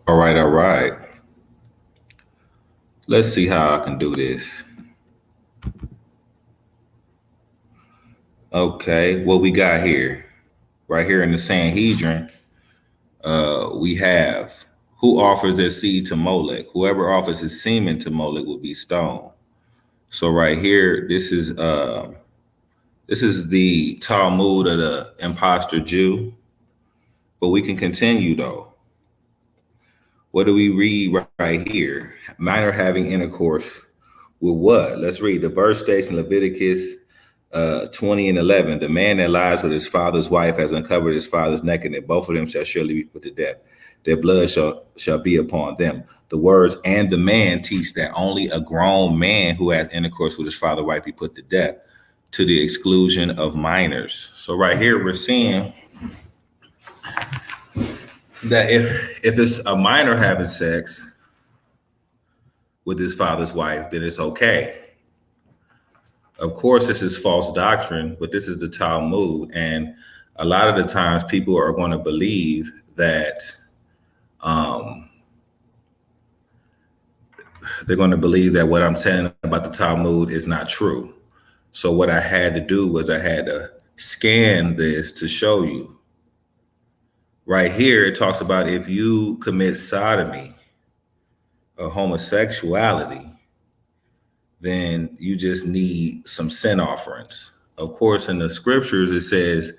All right, all right. Let's see how I can do this. Okay, what we got here? Right here in the Sanhedrin, we have who offers their seed to Molech. Whoever offers his semen to Molech will be stoned. So right here, this is the Talmud of the imposter Jew. But we can continue though. What do we read right here? Minor having intercourse with what? Let's read. The verse states in Leviticus 20 and 11, the man that lies with his father's wife has uncovered his father's nakedness. Both of them shall surely be put to death. Their blood shall be upon them. The words and the man teach that only a grown man who has intercourse with his father's wife be put to death, to the exclusion of minors. So right here we're seeing that if it's a minor having sex with his father's wife, then it's okay. Of course, this is false doctrine, but this is the Talmud. And a lot of the times people are going to believe that they're going to believe that what I'm saying about the Talmud is not true. So what I had to do was I had to scan this to show you. Right here, it talks about if you commit sodomy or homosexuality, then you just need some sin offerings. Of course, in the scriptures, it says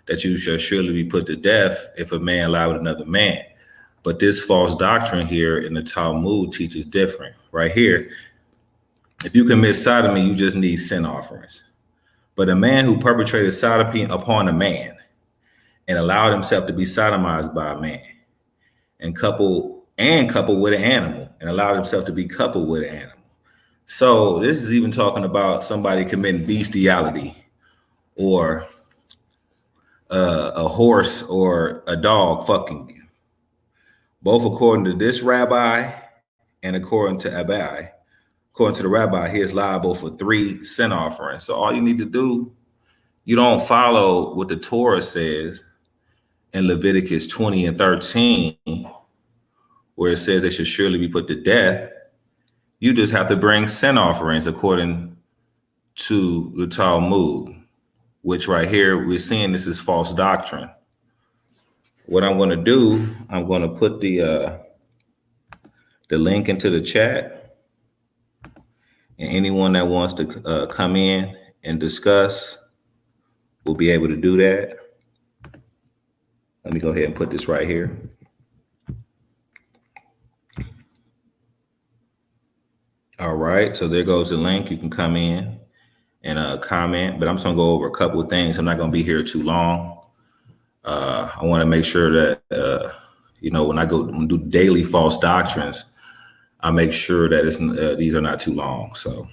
that you shall surely be put to death if a man lie with another man. But this false doctrine here in the Talmud teaches different. Right here, if you commit sodomy, you just need sin offerings. But a man who perpetrated sodomy upon a man and allowed himself to be sodomized by a man and coupled with an animal and allowed himself to be coupled with an animal. So this is even talking about somebody committing bestiality or a horse or a dog fucking you. Both according to this rabbi and according to Abai. According to the rabbi, he is liable for 3 sin offerings. So all you need to do, you don't follow what the Torah says in Leviticus 20 and 13, where it says they should surely be put to death. You just have to bring sin offerings according to the Talmud, which right here we're seeing this is false doctrine. What I'm going to do, I'm going to put the link into the chat, and anyone that wants to come in and discuss will be able to do that. Let me go ahead and put this right here. All right, so there goes the link. You can come in and comment, but I'm just gonna go over a couple of things. I'm not gonna be here too long. I want to make sure that when I go do daily false doctrines, I make sure that these are not too long. So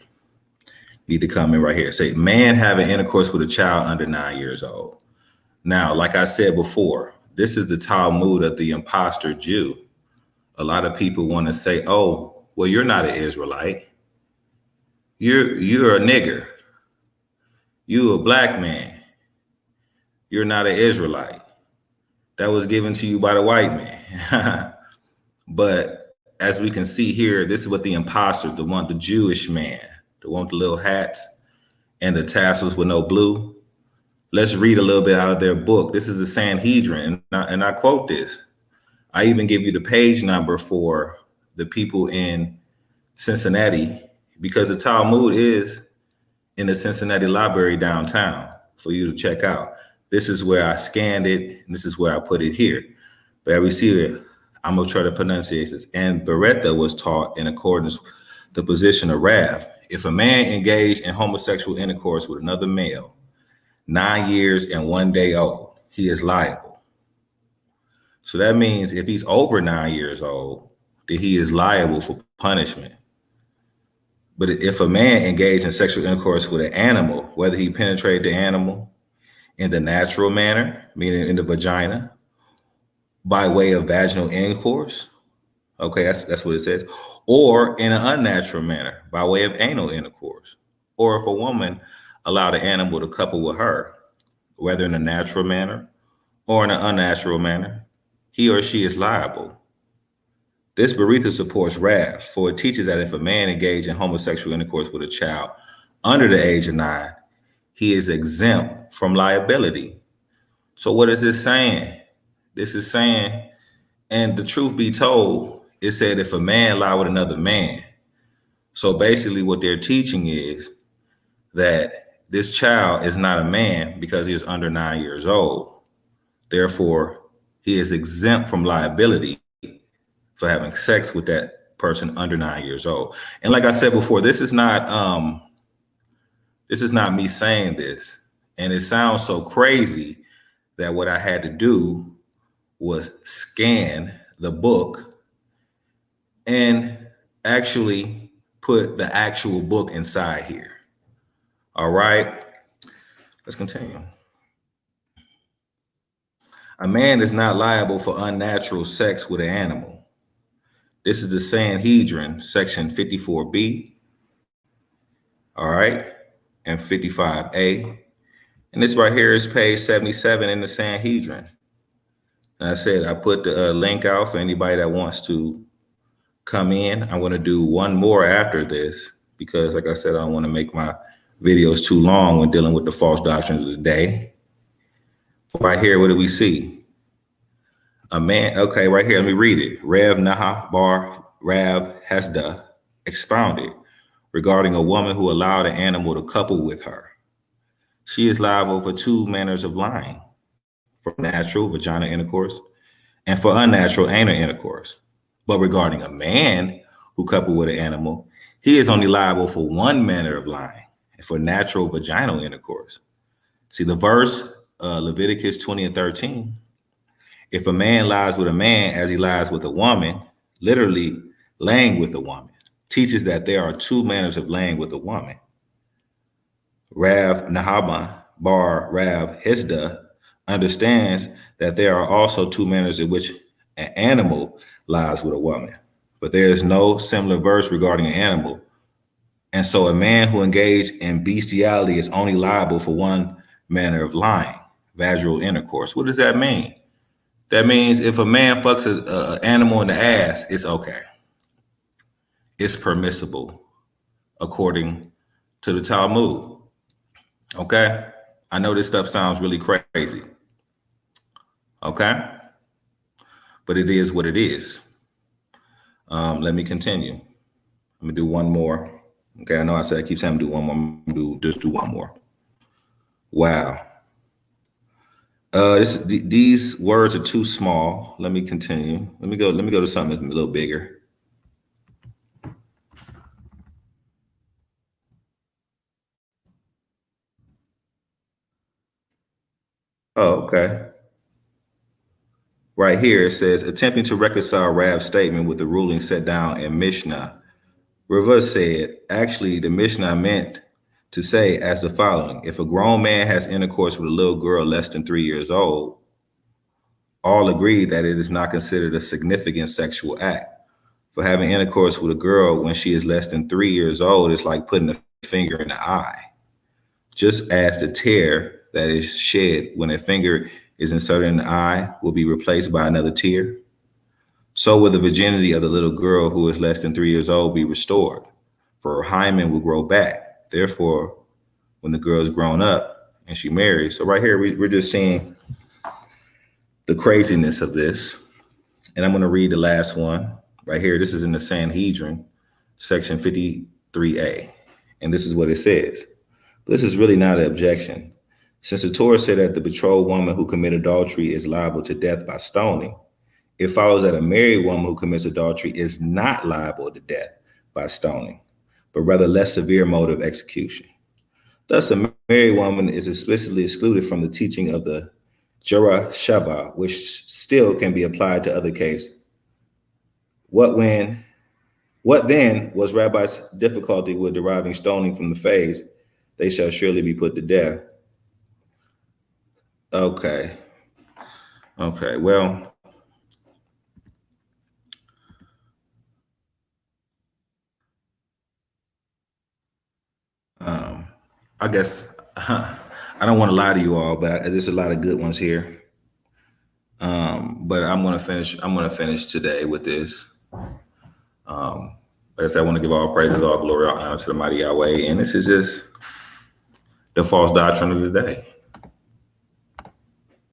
need to come in right here. Say, man having intercourse with a child under 9 years old. Now, like I said before, this is the Talmud of the imposter Jew. A lot of people want to say, oh, well, you're not an Israelite. You're a nigger. You a black man. You're not an Israelite. That was given to you by the white man. But as we can see here, this is what the imposter, the Jewish man, the one with the little hats and the tassels with no blue. Let's read a little bit out of their book. This is the Sanhedrin, and I quote this. I even give you the page number for the people in Cincinnati, because the Talmud is in the Cincinnati library downtown for you to check out. This is where I scanned it, and this is where I put it here. But we see it, I'm going to try to pronunciate this. And Beretta was taught in accordance with the position of Rav. If a man engaged in homosexual intercourse with another male, 9 years and 1 day old, he is liable. So that means if he's over 9 years old, then he is liable for punishment. But if a man engaged in sexual intercourse with an animal, whether he penetrated the animal in the natural manner, meaning in the vagina, by way of vaginal intercourse, okay, that's what it says, or in an unnatural manner, by way of anal intercourse, or if a woman allowed an animal to couple with her, whether in a natural manner or in an unnatural manner, he or she is liable. This Beretha supports Rav, for it teaches that if a man engaged in homosexual intercourse with a child under the age of 9, he is exempt from liability. So what is this saying? This is saying, and the truth be told, it said if a man lie with another man. So basically what they're teaching is that this child is not a man because he is under 9 years old. Therefore, he is exempt from liability for having sex with that person under 9 years old. And like I said before, this is not me saying this. And it sounds so crazy that what I had to do was scan the book and actually put the actual book inside here. All right, let's continue. A man is not liable for unnatural sex with an animal. This is the Sanhedrin, section 54b, all right, and 55a. And this right here is page 77 in the Sanhedrin. And I said I put the link out for anybody that wants to come in. I'm going to do one more after this because, like I said, I don't want to make my videos too long when dealing with the false doctrines of the day. Right here, what do we see? A man, okay, right here, let me read it. Rev Naha Bar Rav Hesda expounded regarding a woman who allowed an animal to couple with her. She is liable for two manners of lying, for natural vagina intercourse and for unnatural anal intercourse. But regarding a man who coupled with an animal, he is only liable for one manner of lying, and for natural vaginal intercourse. See the verse, Leviticus 20 and 13. If a man lies with a man as he lies with a woman, literally laying with a woman, teaches that there are two manners of laying with a woman. Rav Nahaban Bar Rav Hesda understands that there are also two manners in which an animal lies with a woman, but there is no similar verse regarding an animal. And so a man who engaged in bestiality is only liable for one manner of lying, vaginal intercourse. What does that mean? That means if a man fucks an animal in the ass, it's okay. It's permissible, according to the Talmud. Okay? I know this stuff sounds really crazy. Okay? But it is what it is. Let me continue. Let me do one more. Okay, I know I said I keep saying I'm do one more. I'm gonna just do one more. Wow. These words are too small. Let me continue. Let me go to something a little bigger. Oh, okay. Right here it says, attempting to reconcile Rav's statement with the ruling set down in Mishnah. Rava said, actually, the Mishnah meant to say as the following: if a grown man has intercourse with a little girl less than 3 years old, all agree that it is not considered a significant sexual act. For having intercourse with a girl when she is less than 3 years old is like putting a finger in the eye. Just as the tear that is shed when a finger is inserted in the eye will be replaced by another tear, so will the virginity of the little girl who is less than 3 years old be restored, for her hymen will grow back. Therefore, when the girl is grown up and she marries, so right here we're just seeing the craziness of this. And I'm going to read the last one right here. This is in the Sanhedrin, section 53a. And this is what it says. This is really not an objection. Since the Torah said that the betrothed woman who committed adultery is liable to death by stoning, it follows that a married woman who commits adultery is not liable to death by stoning, but rather less severe mode of execution. Thus, a married woman is explicitly excluded from the teaching of the Jura Shava, which still can be applied to other cases. What then was Rabbi's difficulty with deriving stoning from the phrase, they shall surely be put to death? Okay, well, I guess I don't want to lie to you all, but there's a lot of good ones here. But I'm gonna finish today with this. Like I said, I want to give all praises, all glory, all honor to the mighty Yahweh. And this is just the false doctrine of the day.